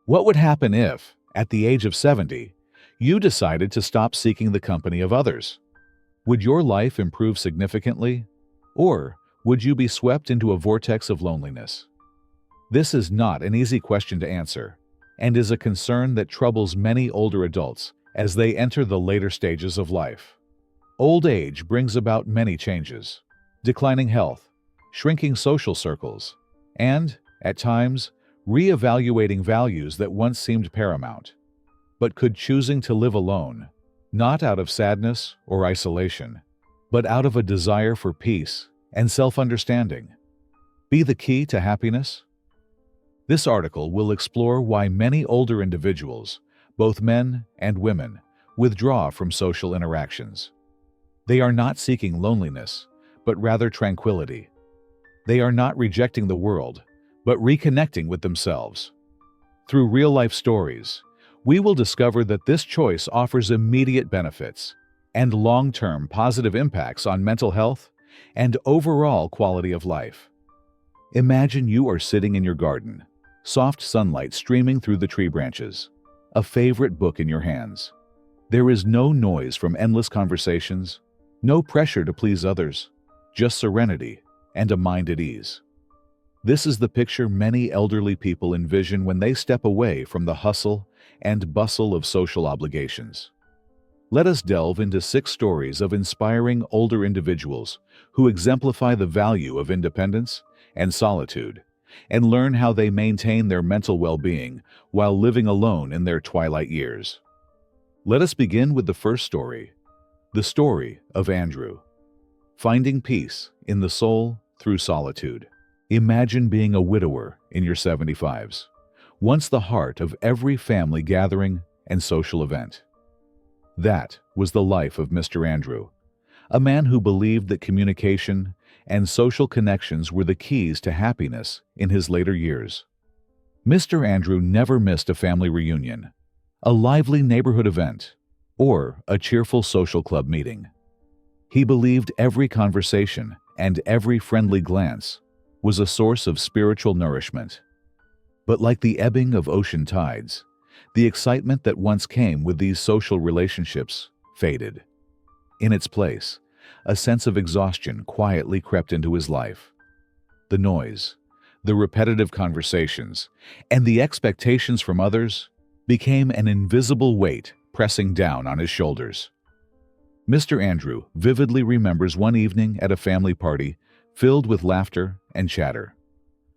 What would happen if, at the age of 70, you decided to stop seeking the company of others? Would your life improve significantly? Or would you be swept into a vortex of loneliness? This is not an easy question to answer, and is a concern that troubles many older adults as they enter the later stages of life. Old age brings about many changes: declining health, shrinking social circles, and, at times, re-evaluating values that once seemed paramount. But could choosing to live alone, not out of sadness or isolation, but out of a desire for peace and self-understanding, be the key to happiness? This article will explore why many older individuals, both men and women, withdraw from social interactions. They are not seeking loneliness, but rather tranquility. They are not rejecting the world, but reconnecting with themselves. Through real-life stories, we will discover that this choice offers immediate benefits and long-term positive impacts on mental health and overall quality of life. Imagine you are sitting in your garden, soft sunlight streaming through the tree branches, a favorite book in your hands. There is no noise from endless conversations, no pressure to please others, just serenity and a mind at ease. This is the picture many elderly people envision when they step away from the hustle and bustle of social obligations. Let us delve into 6 stories of inspiring older individuals who exemplify the value of independence and solitude, and learn how they maintain their mental well-being while living alone in their twilight years. Let us begin with the first story, the story of Andrew. Finding peace in the soul through solitude. Imagine being a widower in your 75s, once the heart of every family gathering and social event. That was the life of Mr. Andrew, a man who believed that communication and social connections were the keys to happiness in his later years. Mr. Andrew never missed a family reunion, a lively neighborhood event, or a cheerful social club meeting. He believed every conversation and every friendly glance was a source of spiritual nourishment. But like the ebbing of ocean tides, the excitement that once came with these social relationships faded. In its place, a sense of exhaustion quietly crept into his life. The noise, the repetitive conversations, and the expectations from others became an invisible weight pressing down on his shoulders. Mr. Andrew vividly remembers one evening at a family party filled with laughter and chatter.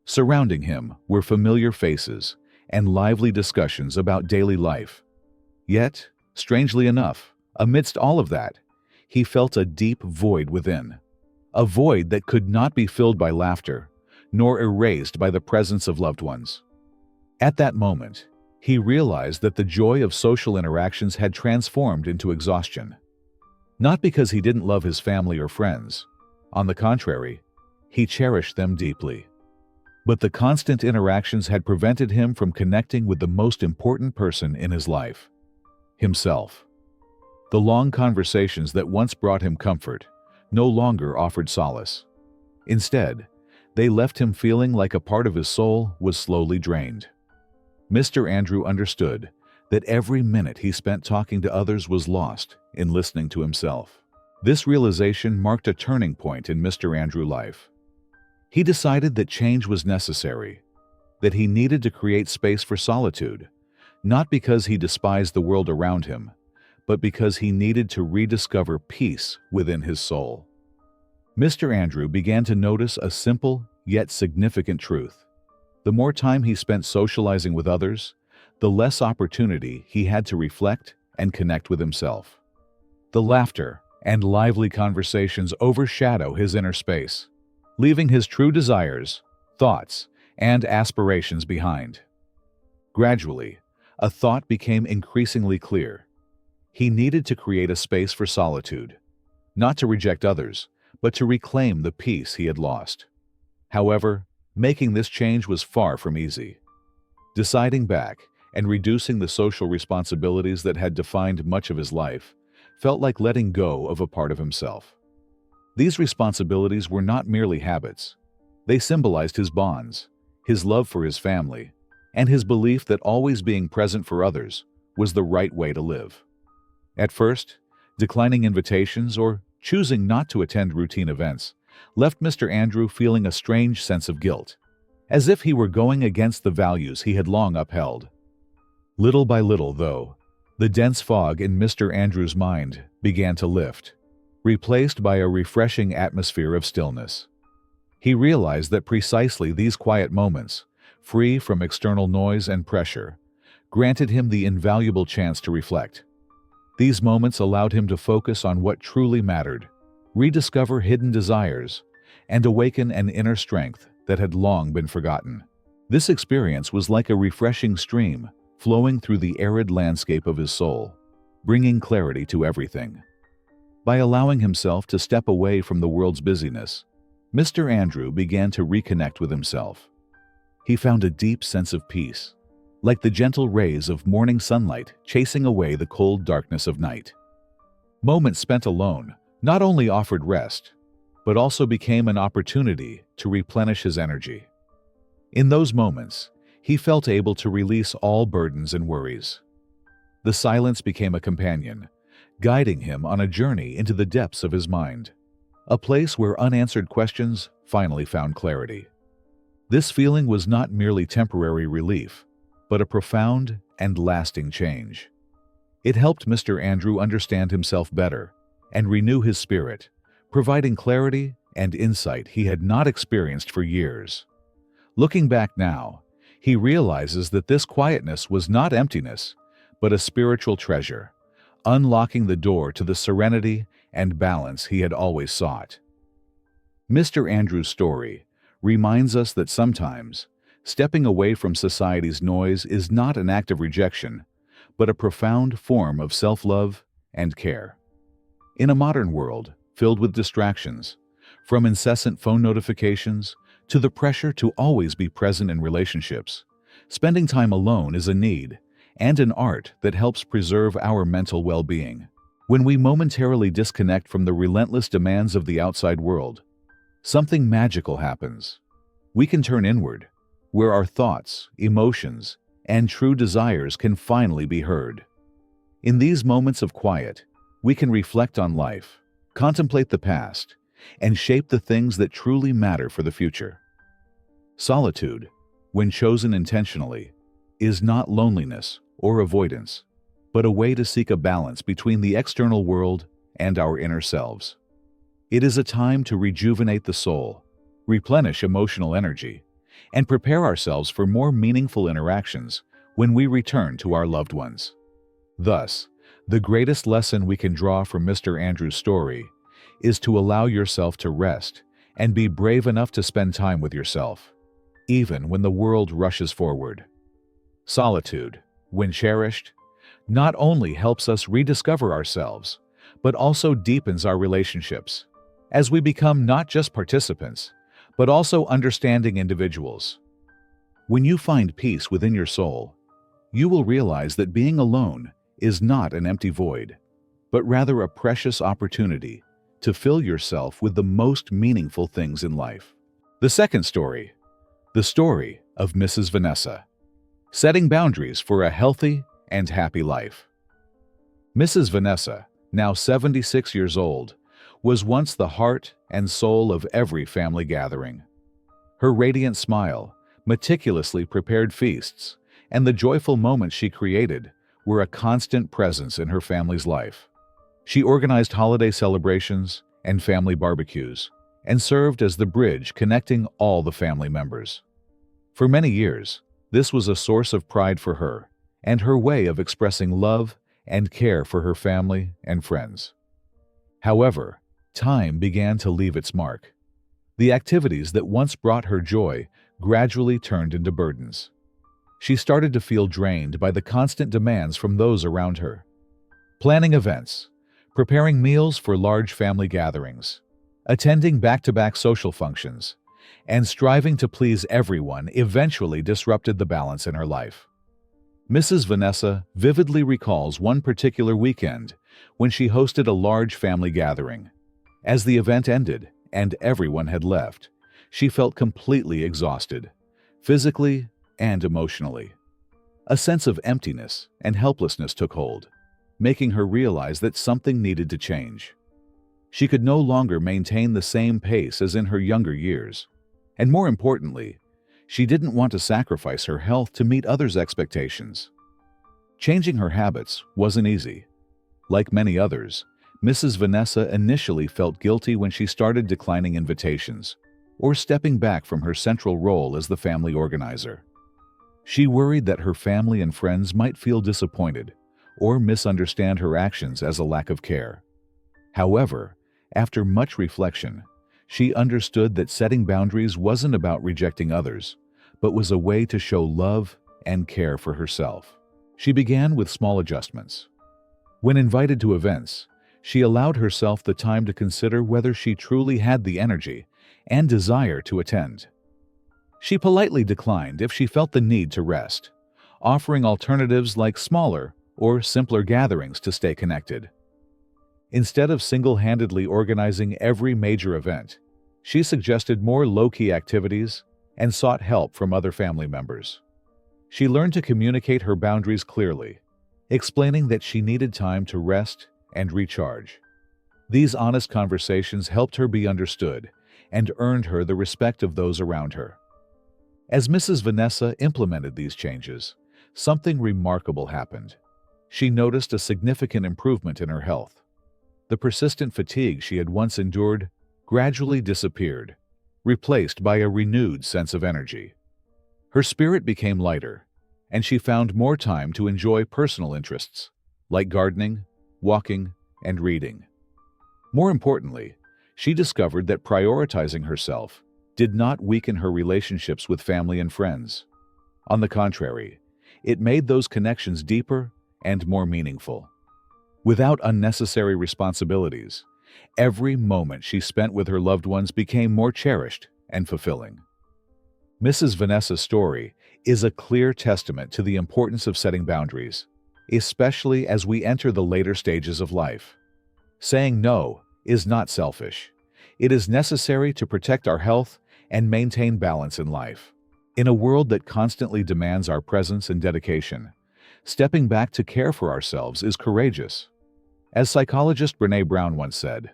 Surrounding him were familiar faces and lively discussions about daily life. Yet, strangely enough, amidst all of that, he felt a deep void within, a void that could not be filled by laughter, nor erased by the presence of loved ones. At that moment, he realized that the joy of social interactions had transformed into exhaustion. Not because he didn't love his family or friends. On the contrary, he cherished them deeply. But the constant interactions had prevented him from connecting with the most important person in his life, himself. The long conversations that once brought him comfort no longer offered solace. Instead, they left him feeling like a part of his soul was slowly drained. Mr. Andrew understood that every minute he spent talking to others was lost in listening to himself. This realization marked a turning point in Mr. Andrew's life. He decided that change was necessary, that he needed to create space for solitude, not because he despised the world around him, but because he needed to rediscover peace within his soul. Mr. Andrew began to notice a simple yet significant truth. The more time he spent socializing with others, the less opportunity he had to reflect and connect with himself. The laughter and lively conversations overshadow his inner space, leaving his true desires, thoughts, and aspirations behind. Gradually, a thought became increasingly clear. He needed to create a space for solitude, not to reject others, but to reclaim the peace he had lost. However, making this change was far from easy. Deciding back and reducing the social responsibilities that had defined much of his life felt like letting go of a part of himself. These responsibilities were not merely habits. They symbolized his bonds, his love for his family, and his belief that always being present for others was the right way to live. At first, declining invitations or choosing not to attend routine events left Mr. Andrew feeling a strange sense of guilt, as if he were going against the values he had long upheld. Little by little, though, the dense fog in Mr. Andrew's mind began to lift, replaced by a refreshing atmosphere of stillness. He realized that precisely these quiet moments, free from external noise and pressure, granted him the invaluable chance to reflect. These moments allowed him to focus on what truly mattered, rediscover hidden desires, and awaken an inner strength that had long been forgotten. This experience was like a refreshing stream flowing through the arid landscape of his soul, bringing clarity to everything. By allowing himself to step away from the world's busyness, Mr. Andrew began to reconnect with himself. He found a deep sense of peace, like the gentle rays of morning sunlight chasing away the cold darkness of night. Moments spent alone not only offered rest, but also became an opportunity to replenish his energy. In those moments, he felt able to release all burdens and worries. The silence became a companion, guiding him on a journey into the depths of his mind, a place where unanswered questions finally found clarity. This feeling was not merely temporary relief, but a profound and lasting change. It helped Mr. Andrew understand himself better and renew his spirit, providing clarity and insight he had not experienced for years. Looking back now, he realizes that this quietness was not emptiness, but a spiritual treasure, unlocking the door to the serenity and balance he had always sought. Mr. Andrew's story reminds us that sometimes stepping away from society's noise is not an act of rejection, but a profound form of self-love and care. In a modern world filled with distractions, from incessant phone notifications to the pressure to always be present in relationships, spending time alone is a need and an art that helps preserve our mental well-being. When we momentarily disconnect from the relentless demands of the outside world, something magical happens. We can turn inward, where our thoughts, emotions, and true desires can finally be heard. In these moments of quiet, we can reflect on life, contemplate the past, and shape the things that truly matter for the future. Solitude, when chosen intentionally, is not loneliness or avoidance, but a way to seek a balance between the external world and our inner selves. It is a time to rejuvenate the soul, replenish emotional energy, and prepare ourselves for more meaningful interactions when we return to our loved ones. Thus, the greatest lesson we can draw from Mr. Andrew's story is to allow yourself to rest and be brave enough to spend time with yourself, even when the world rushes forward. Solitude, when cherished, not only helps us rediscover ourselves, but also deepens our relationships, as we become not just participants, but also understanding individuals. When you find peace within your soul, you will realize that being alone is not an empty void, but rather a precious opportunity to fill yourself with the most meaningful things in life. The second story, the story of Mrs. Vanessa, setting boundaries for a healthy and happy life. Mrs. Vanessa, now 76 years old, was once the heart and soul of every family gathering. Her radiant smile, meticulously prepared feasts, and the joyful moments she created were a constant presence in her family's life. She organized holiday celebrations and family barbecues, and served as the bridge connecting all the family members. For many years, this was a source of pride for her, and her way of expressing love and care for her family and friends. However, time began to leave its mark. The activities that once brought her joy gradually turned into burdens. She started to feel drained by the constant demands from those around her. Planning events, preparing meals for large family gatherings, attending back-to-back social functions, and striving to please everyone eventually disrupted the balance in her life. Mrs. Vanessa vividly recalls one particular weekend when she hosted a large family gathering. As the event ended and everyone had left, she felt completely exhausted, physically, and emotionally. A sense of emptiness and helplessness took hold, making her realize that something needed to change. She could no longer maintain the same pace as in her younger years, and more importantly, she didn't want to sacrifice her health to meet others' expectations. Changing her habits wasn't easy. Like many others, Mrs. Vanessa initially felt guilty when she started declining invitations or stepping back from her central role as the family organizer. She worried that her family and friends might feel disappointed or misunderstand her actions as a lack of care. However, after much reflection, she understood that setting boundaries wasn't about rejecting others, but was a way to show love and care for herself. She began with small adjustments. When invited to events, she allowed herself the time to consider whether she truly had the energy and desire to attend. She politely declined if she felt the need to rest, offering alternatives like smaller or simpler gatherings to stay connected. Instead of single-handedly organizing every major event, she suggested more low-key activities and sought help from other family members. She learned to communicate her boundaries clearly, explaining that she needed time to rest and recharge. These honest conversations helped her be understood and earned her the respect of those around her. As Mrs. Vanessa implemented these changes, something remarkable happened. She noticed a significant improvement in her health. The persistent fatigue she had once endured gradually disappeared, replaced by a renewed sense of energy. Her spirit became lighter, and she found more time to enjoy personal interests, like gardening, walking, and reading. More importantly, she discovered that prioritizing herself did not weaken her relationships with family and friends. On the contrary, it made those connections deeper and more meaningful. Without unnecessary responsibilities, every moment she spent with her loved ones became more cherished and fulfilling. Mrs. Vanessa's story is a clear testament to the importance of setting boundaries, especially as we enter the later stages of life. Saying no is not selfish. It is necessary to protect our health and maintain balance in life. In a world that constantly demands our presence and dedication, stepping back to care for ourselves is courageous. As psychologist Brené Brown once said,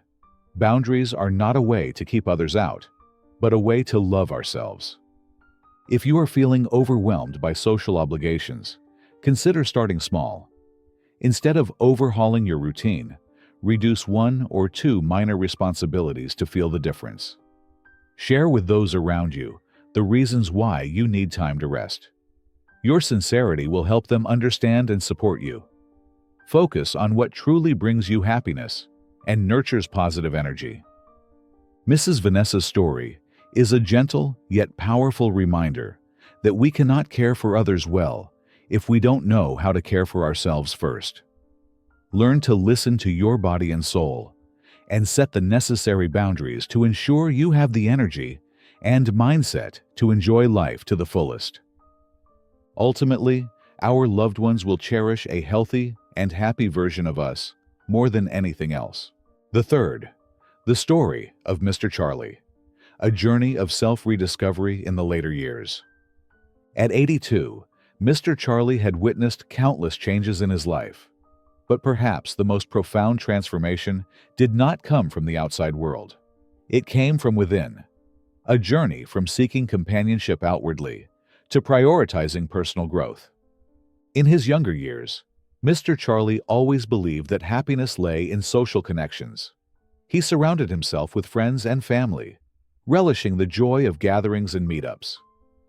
"Boundaries are not a way to keep others out, but a way to love ourselves." If you are feeling overwhelmed by social obligations, consider starting small. Instead of overhauling your routine, reduce 1 or 2 minor responsibilities to feel the difference. Share with those around you the reasons why you need time to rest. Your sincerity will help them understand and support you. Focus on what truly brings you happiness and nurtures positive energy. Mrs. Vanessa's story is a gentle yet powerful reminder that we cannot care for others well if we don't know how to care for ourselves first. Learn to listen to your body and soul, and set the necessary boundaries to ensure you have the energy and mindset to enjoy life to the fullest. Ultimately, our loved ones will cherish a healthy and happy version of us more than anything else. The third, the story of Mr. Charlie, a journey of self-rediscovery in the later years. At 82, Mr. Charlie had witnessed countless changes in his life, but perhaps the most profound transformation did not come from the outside world. It came from within, a journey from seeking companionship outwardly to prioritizing personal growth. In his younger years, Mr. Charlie always believed that happiness lay in social connections. He surrounded himself with friends and family, relishing the joy of gatherings and meetups.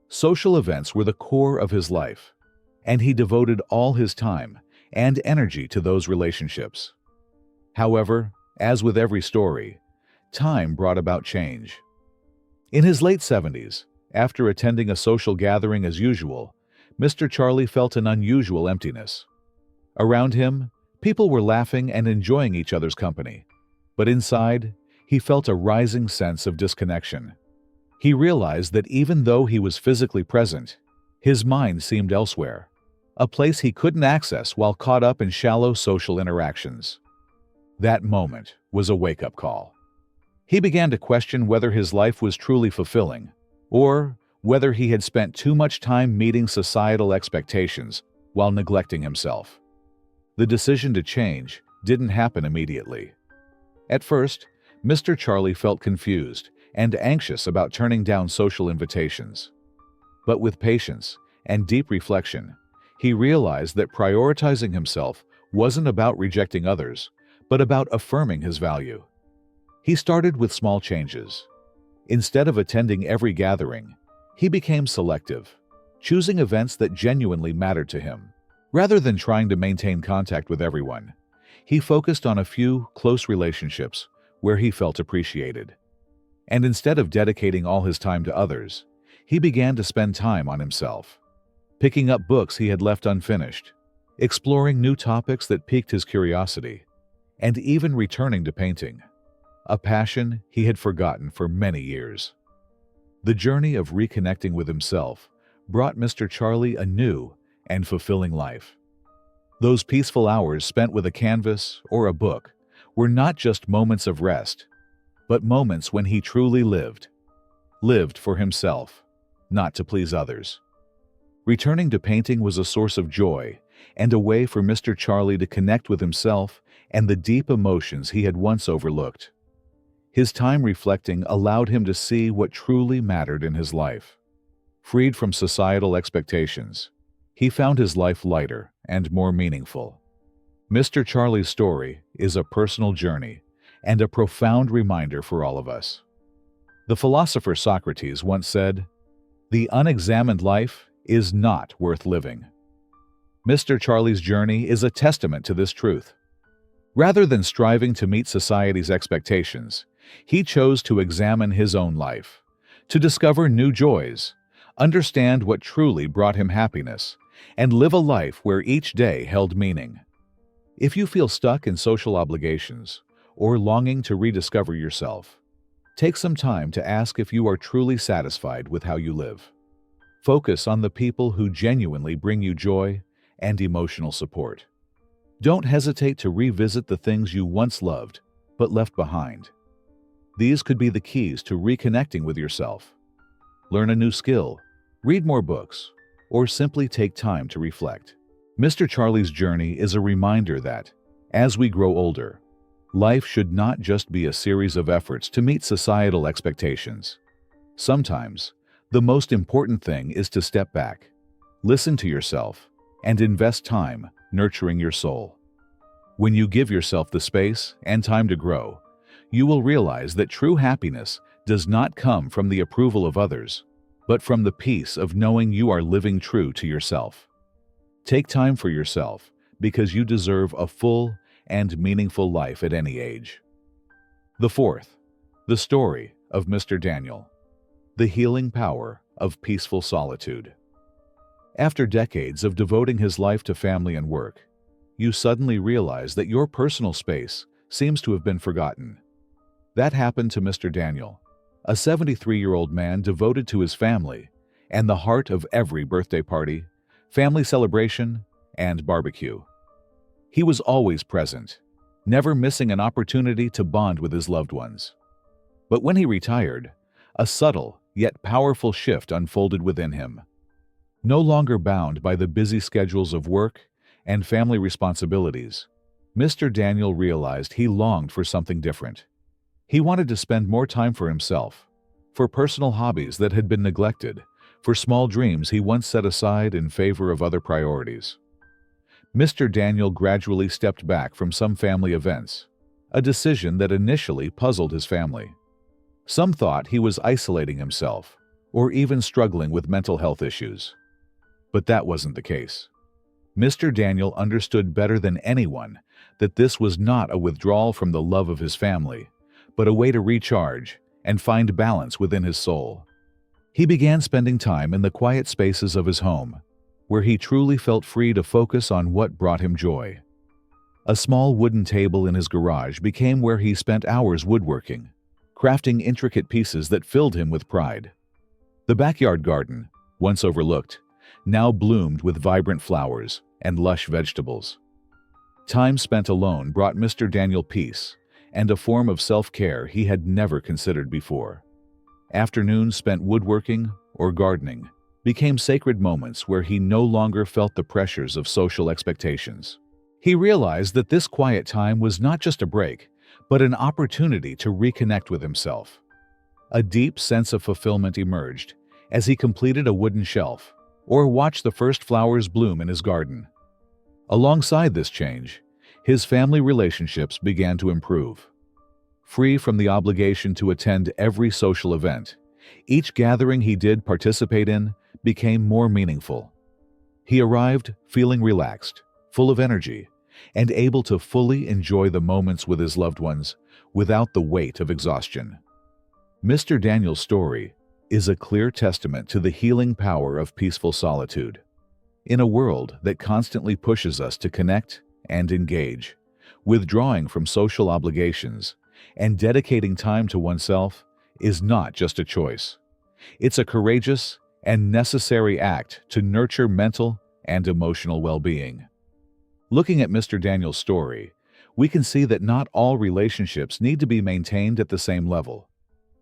Social events were the core of his life, and he devoted all his time and energy to those relationships. However, as with every story, time brought about change. In his late 70s, after attending a social gathering as usual, Mr. Charlie felt an unusual emptiness. Around him, people were laughing and enjoying each other's company, but inside, he felt a rising sense of disconnection. He realized that even though he was physically present, his mind seemed elsewhere, a place he couldn't access while caught up in shallow social interactions. That moment was a wake-up call. He began to question whether his life was truly fulfilling, or whether he had spent too much time meeting societal expectations while neglecting himself. The decision to change didn't happen immediately. At first, Mr. Charlie felt confused and anxious about turning down social invitations. But with patience and deep reflection, he realized that prioritizing himself wasn't about rejecting others, but about affirming his value. He started with small changes. Instead of attending every gathering, he became selective, choosing events that genuinely mattered to him. Rather than trying to maintain contact with everyone, he focused on a few close relationships where he felt appreciated. And instead of dedicating all his time to others, he began to spend time on himself, picking up books he had left unfinished, exploring new topics that piqued his curiosity, and even returning to painting, a passion he had forgotten for many years. The journey of reconnecting with himself brought Mr. Charlie a new and fulfilling life. Those peaceful hours spent with a canvas or a book were not just moments of rest, but moments when he truly lived for himself, not to please others. Returning to painting was a source of joy and a way for Mr. Charlie to connect with himself and the deep emotions he had once overlooked. His time reflecting allowed him to see what truly mattered in his life. Freed from societal expectations, he found his life lighter and more meaningful. Mr. Charlie's story is a personal journey and a profound reminder for all of us. The philosopher Socrates once said, "The unexamined life is not worth living." Mr. Charlie's journey is a testament to this truth. Rather than striving to meet society's expectations, he chose to examine his own life, to discover new joys, understand what truly brought him happiness, and live a life where each day held meaning. If you feel stuck in social obligations or longing to rediscover yourself, take some time to ask if you are truly satisfied with how you live. Focus on the people who genuinely bring you joy and emotional support. Don't hesitate to revisit the things you once loved but left behind. These could be the keys to reconnecting with yourself. Learn a new skill, read more books, or simply take time to reflect. Mr. Charlie's journey is a reminder that, as we grow older, life should not just be a series of efforts to meet societal expectations. Sometimes, the most important thing is to step back, listen to yourself, and invest time nurturing your soul. When you give yourself the space and time to grow, you will realize that true happiness does not come from the approval of others, but from the peace of knowing you are living true to yourself. Take time for yourself because you deserve a full and meaningful life at any age. The fourth, the story of Mr. Daniel, the healing power of peaceful solitude. After decades of devoting his life to family and work, you suddenly realize that your personal space seems to have been forgotten. That happened to Mr. Daniel, a 73-year-old man devoted to his family and the heart of every birthday party, family celebration, and barbecue. He was always present, never missing an opportunity to bond with his loved ones. But when he retired, a subtle yet powerful shift unfolded within him. No longer bound by the busy schedules of work and family responsibilities, Mr. Daniel realized he longed for something different. He wanted to spend more time for himself, for personal hobbies that had been neglected, for small dreams he once set aside in favor of other priorities. Mr. Daniel gradually stepped back from some family events, a decision that initially puzzled his family. Some thought he was isolating himself, or even struggling with mental health issues. But that wasn't the case. Mr. Daniel understood better than anyone that this was not a withdrawal from the love of his family, but a way to recharge and find balance within his soul. He began spending time in the quiet spaces of his home, where he truly felt free to focus on what brought him joy. A small wooden table in his garage became where he spent hours woodworking, crafting intricate pieces that filled him with pride. The backyard garden, once overlooked, now bloomed with vibrant flowers and lush vegetables. Time spent alone brought Mr. Daniel peace and a form of self-care he had never considered before. Afternoons spent woodworking or gardening became sacred moments where he no longer felt the pressures of social expectations. He realized that this quiet time was not just a break, but an opportunity to reconnect with himself. A deep sense of fulfillment emerged as he completed a wooden shelf or watched the first flowers bloom in his garden. Alongside this change, his family relationships began to improve. Free from the obligation to attend every social event, each gathering he did participate in became more meaningful. He arrived feeling relaxed, full of energy, and able to fully enjoy the moments with his loved ones without the weight of exhaustion. Mr. Daniel's story is a clear testament to the healing power of peaceful solitude. In a world that constantly pushes us to connect and engage, withdrawing from social obligations and dedicating time to oneself is not just a choice. It's a courageous and necessary act to nurture mental and emotional well-being. Looking at Mr. Daniel's story, we can see that not all relationships need to be maintained at the same level.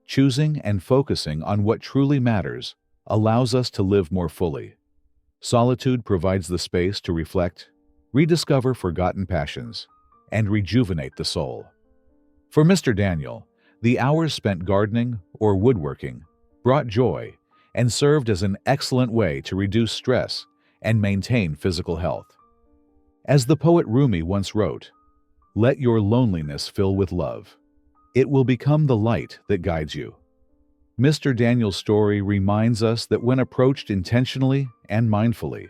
Choosing and focusing on what truly matters allows us to live more fully. Solitude provides the space to reflect, rediscover forgotten passions, and rejuvenate the soul. For Mr. Daniel, the hours spent gardening or woodworking brought joy and served as an excellent way to reduce stress and maintain physical health. As the poet Rumi once wrote, "Let your loneliness fill with love. It will become the light that guides you." Mr. Daniel's story reminds us that when approached intentionally and mindfully,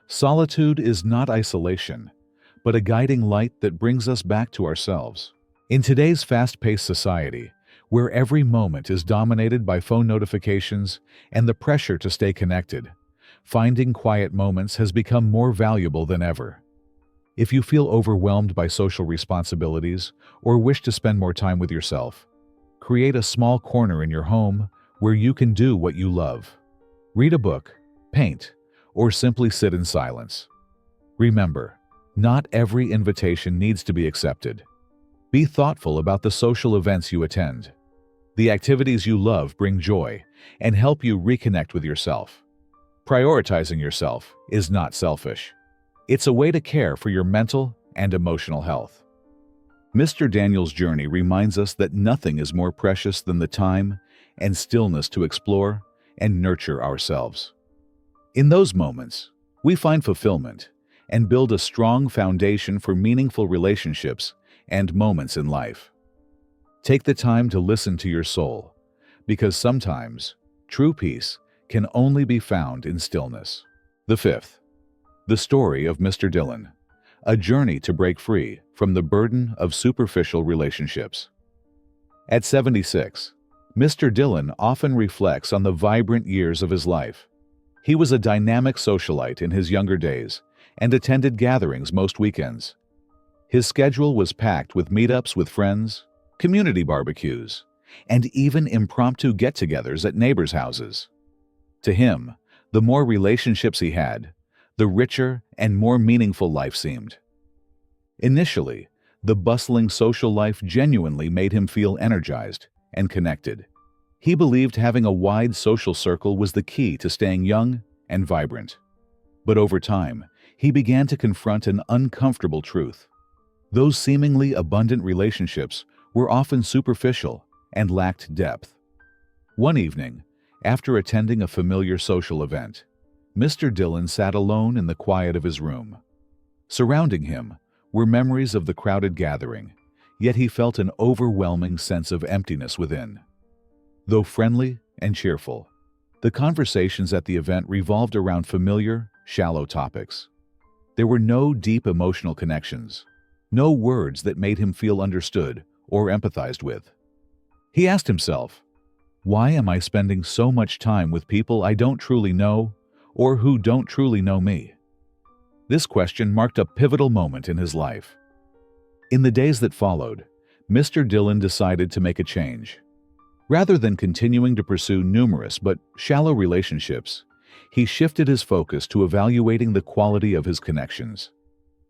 solitude is not isolation, but a guiding light that brings us back to ourselves. In today's fast-paced society, where every moment is dominated by phone notifications and the pressure to stay connected, finding quiet moments has become more valuable than ever. If you feel overwhelmed by social responsibilities or wish to spend more time with yourself, create a small corner in your home where you can do what you love. Read a book, paint, or simply sit in silence. Remember, not every invitation needs to be accepted. Be thoughtful about the social events you attend. The activities you love bring joy and help you reconnect with yourself. Prioritizing yourself is not selfish. It's a way to care for your mental and emotional health. Mr. Daniel's journey reminds us that nothing is more precious than the time and stillness to explore and nurture ourselves. In those moments, we find fulfillment and build a strong foundation for meaningful relationships and moments in life. Take the time to listen to your soul, because sometimes true peace can only be found in stillness. The fifth, the story of Mr. Dillon, a journey to break free from the burden of superficial relationships. At 76, Mr. Dillon often reflects on the vibrant years of his life. He was a dynamic socialite in his younger days and attended gatherings most weekends. His schedule was packed with meetups with friends, community barbecues, and even impromptu get-togethers at neighbors' houses. To him, the more relationships he had, the richer and more meaningful life seemed. Initially, the bustling social life genuinely made him feel energized and connected. He believed having a wide social circle was the key to staying young and vibrant. But over time, he began to confront an uncomfortable truth. Those seemingly abundant relationships were often superficial and lacked depth. One evening, after attending a familiar social event, Mr. Dillon sat alone in the quiet of his room. Surrounding him were memories of the crowded gathering, yet he felt an overwhelming sense of emptiness within. Though friendly and cheerful, the conversations at the event revolved around familiar, shallow topics. There were no deep emotional connections, no words that made him feel understood or empathized with. He asked himself, "Why am I spending so much time with people I don't truly know or who don't truly know me?" This question marked a pivotal moment in his life. In the days that followed, Mr. Dillon decided to make a change. Rather than continuing to pursue numerous but shallow relationships, he shifted his focus to evaluating the quality of his connections.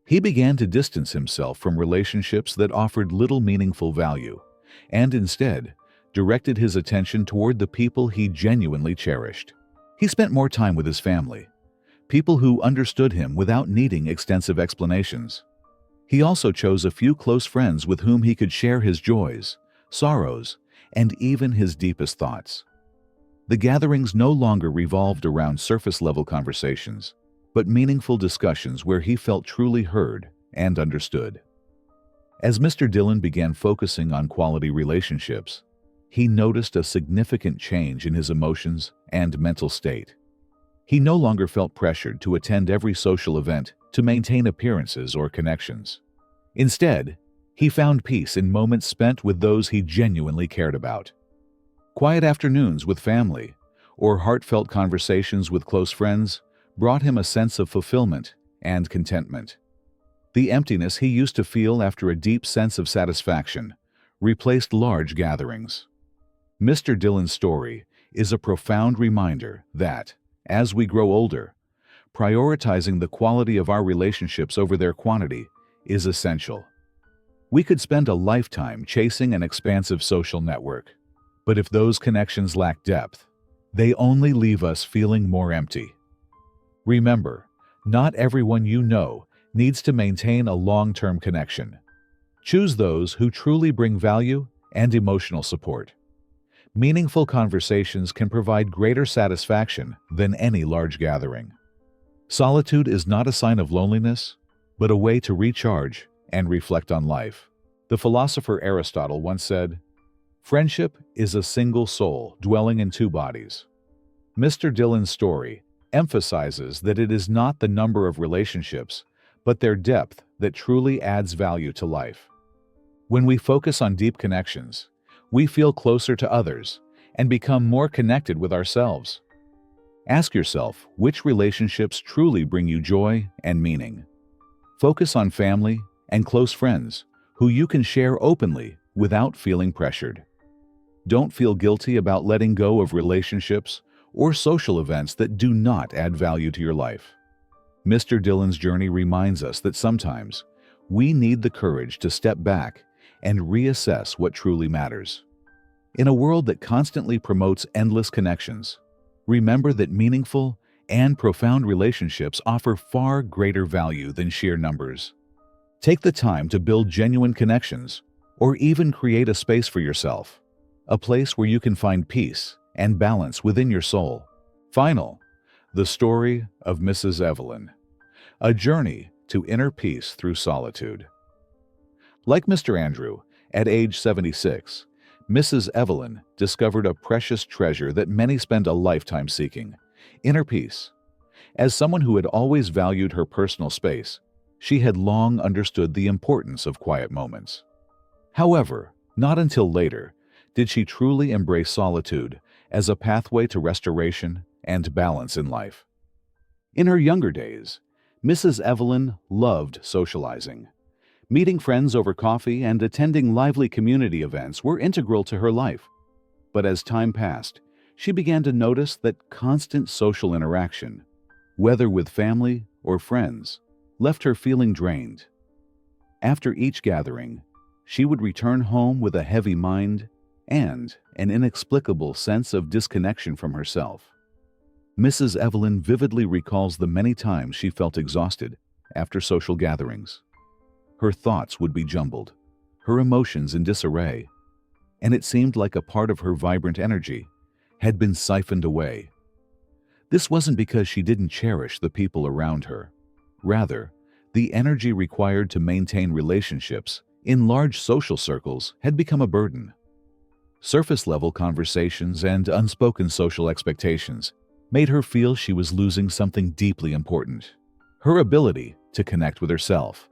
He began to distance himself from relationships that offered little meaningful value, and instead directed his attention toward the people he genuinely cherished. He spent more time with his family, people who understood him without needing extensive explanations. He also chose a few close friends with whom he could share his joys, sorrows, and even his deepest thoughts. The gatherings no longer revolved around surface-level conversations, but meaningful discussions where he felt truly heard and understood. As Mr. Dillon began focusing on quality relationships, he noticed a significant change in his emotions and mental state. He no longer felt pressured to attend every social event to maintain appearances or connections. Instead, he found peace in moments spent with those he genuinely cared about. Quiet afternoons with family or heartfelt conversations with close friends brought him a sense of fulfillment and contentment. The emptiness he used to feel after a deep sense of satisfaction replaced large gatherings. Mr. Dillon's story is a profound reminder that, as we grow older, prioritizing the quality of our relationships over their quantity is essential. We could spend a lifetime chasing an expansive social network, but if those connections lack depth, they only leave us feeling more empty. Remember, not everyone you know needs to maintain a long-term connection. Choose those who truly bring value and emotional support. Meaningful conversations can provide greater satisfaction than any large gathering. Solitude is not a sign of loneliness, but a way to recharge and reflect on life. The philosopher Aristotle once said, "Friendship is a single soul dwelling in two bodies." Mr. Dillon's story emphasizes that it is not the number of relationships, but their depth that truly adds value to life. When we focus on deep connections, we feel closer to others and become more connected with ourselves. Ask yourself which relationships truly bring you joy and meaning. Focus on family and close friends who you can share openly without feeling pressured. Don't feel guilty about letting go of relationships or social events that do not add value to your life. Mr. Dillon's journey reminds us that sometimes we need the courage to step back and reassess what truly matters. In a world that constantly promotes endless connections, remember that meaningful and profound relationships offer far greater value than sheer numbers. Take the time to build genuine connections, or even create a space for yourself, a place where you can find peace and balance within your soul. The story of Mrs. Evelyn, a journey to inner peace through solitude. Like Mr. Andrew, at age 76, Mrs. Evelyn discovered a precious treasure that many spend a lifetime seeking: inner peace. As someone who had always valued her personal space, she had long understood the importance of quiet moments. However, not until later did she truly embrace solitude as a pathway to restoration and balance in life. In her younger days, Mrs. Evelyn loved socializing. Meeting friends over coffee and attending lively community events were integral to her life. But as time passed, she began to notice that constant social interaction, whether with family or friends, left her feeling drained. After each gathering, she would return home with a heavy mind and an inexplicable sense of disconnection from herself. Mrs. Evelyn vividly recalls the many times she felt exhausted after social gatherings. Her thoughts would be jumbled, her emotions in disarray, and it seemed like a part of her vibrant energy had been siphoned away. This wasn't because she didn't cherish the people around her. Rather, the energy required to maintain relationships in large social circles had become a burden. Surface-level conversations and unspoken social expectations made her feel she was losing something deeply important: her ability to connect with herself.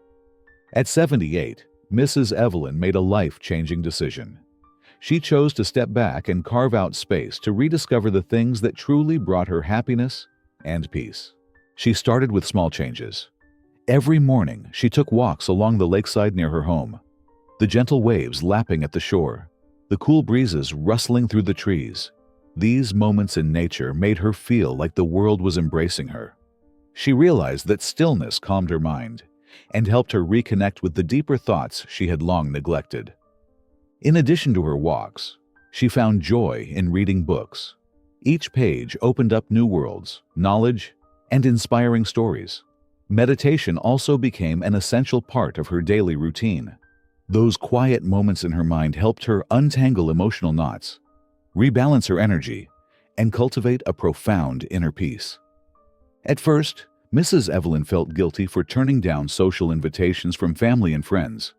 At 78, Mrs. Evelyn made a life-changing decision. She chose to step back and carve out space to rediscover the things that truly brought her happiness and peace. She started with small changes. Every morning, she took walks along the lakeside near her home. The gentle waves lapping at the shore, the cool breezes rustling through the trees. These moments in nature made her feel like the world was embracing her. She realized that stillness calmed her mind and helped her reconnect with the deeper thoughts she had long neglected. In addition to her walks, she found joy in reading books. Each page opened up new worlds, knowledge, and inspiring stories. Meditation also became an essential part of her daily routine. Those quiet moments in her mind helped her untangle emotional knots, rebalance her energy, and cultivate a profound inner peace. At first, Mrs. Evelyn felt guilty for turning down social invitations from family and friends,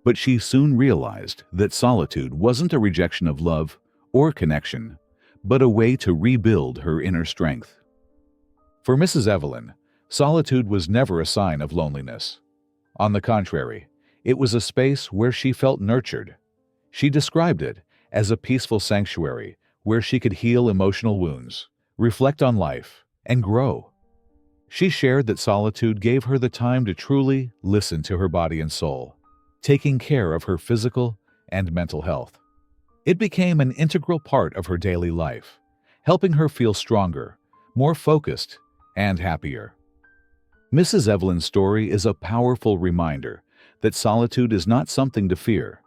but she soon realized that solitude wasn't a rejection of love or connection, but a way to rebuild her inner strength. For Mrs. Evelyn, solitude was never a sign of loneliness. On the contrary, it was a space where she felt nurtured. She described it as a peaceful sanctuary where she could heal emotional wounds, reflect on life, and grow. She shared that solitude gave her the time to truly listen to her body and soul, taking care of her physical and mental health. It became an integral part of her daily life, helping her feel stronger, more focused, and happier. Mrs. Evelyn's story is a powerful reminder that solitude is not something to fear,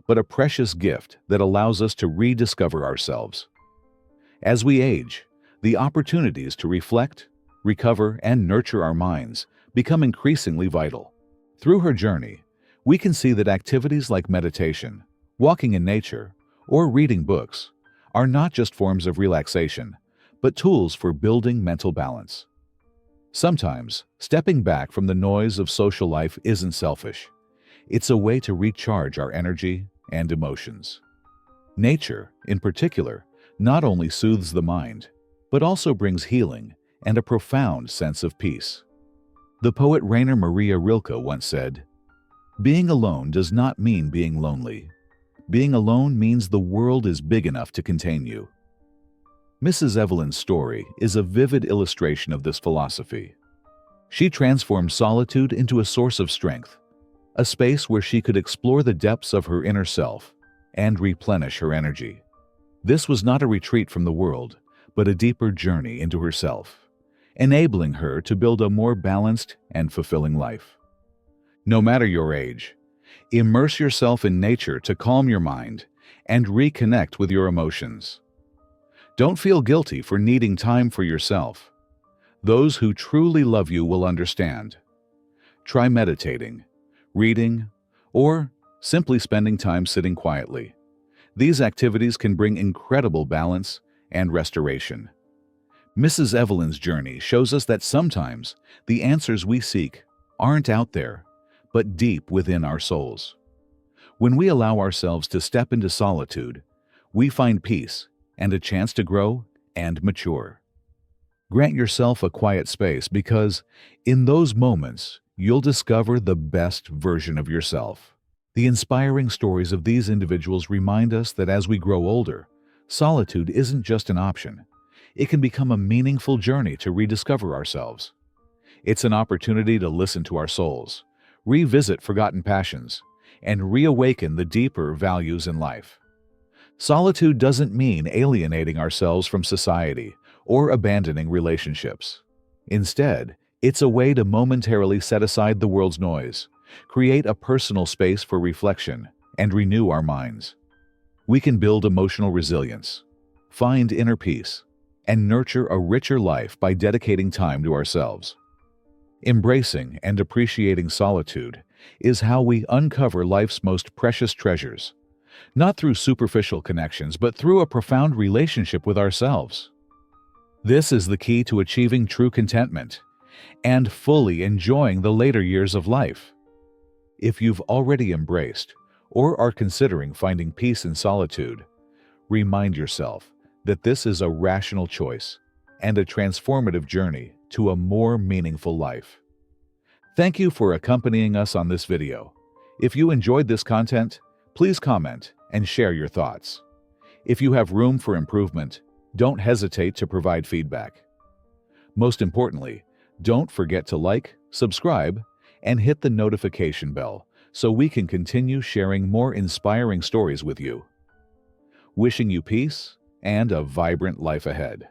but a precious gift that allows us to rediscover ourselves. As we age, the opportunities to reflect, recover, and nurture our minds become increasingly vital. Through her journey, we can see that activities like meditation, walking in nature, or reading books are not just forms of relaxation, but tools for building mental balance. Sometimes, stepping back from the noise of social life isn't selfish. It's a way to recharge our energy and emotions. Nature, in particular, not only soothes the mind, but also brings healing and a profound sense of peace. The poet Rainer Maria Rilke once said, "Being alone does not mean being lonely. Being alone means the world is big enough to contain you." Mrs. Evelyn's story is a vivid illustration of this philosophy. She transformed solitude into a source of strength, a space where she could explore the depths of her inner self and replenish her energy. This was not a retreat from the world, but a deeper journey into herself, enabling her to build a more balanced and fulfilling life. No matter your age, immerse yourself in nature to calm your mind and reconnect with your emotions. Don't feel guilty for needing time for yourself. Those who truly love you will understand. Try meditating, reading, or simply spending time sitting quietly. These activities can bring incredible balance and restoration. Mrs. Evelyn's journey shows us that sometimes the answers we seek aren't out there, but deep within our souls. When we allow ourselves to step into solitude, we find peace and a chance to grow and mature. Grant yourself a quiet space because in those moments, you'll discover the best version of yourself. The inspiring stories of these individuals remind us that as we grow older, solitude isn't just an option. It can become a meaningful journey to rediscover ourselves. It's an opportunity to listen to our souls, revisit forgotten passions, and reawaken the deeper values in life. Solitude doesn't mean alienating ourselves from society or abandoning relationships. Instead, it's a way to momentarily set aside the world's noise, create a personal space for reflection, and renew our minds. We can build emotional resilience, find inner peace, and nurture a richer life by dedicating time to ourselves. Embracing and appreciating solitude is how we uncover life's most precious treasures, not through superficial connections, but through a profound relationship with ourselves. This is the key to achieving true contentment and fully enjoying the later years of life. If you've already embraced or are considering finding peace in solitude, remind yourself that this is a rational choice and a transformative journey to a more meaningful life. Thank you for accompanying us on this video. If you enjoyed this content, please comment and share your thoughts. If you have room for improvement, don't hesitate to provide feedback. Most importantly, don't forget to like, subscribe, and hit the notification bell so we can continue sharing more inspiring stories with you. Wishing you peace and a vibrant life ahead.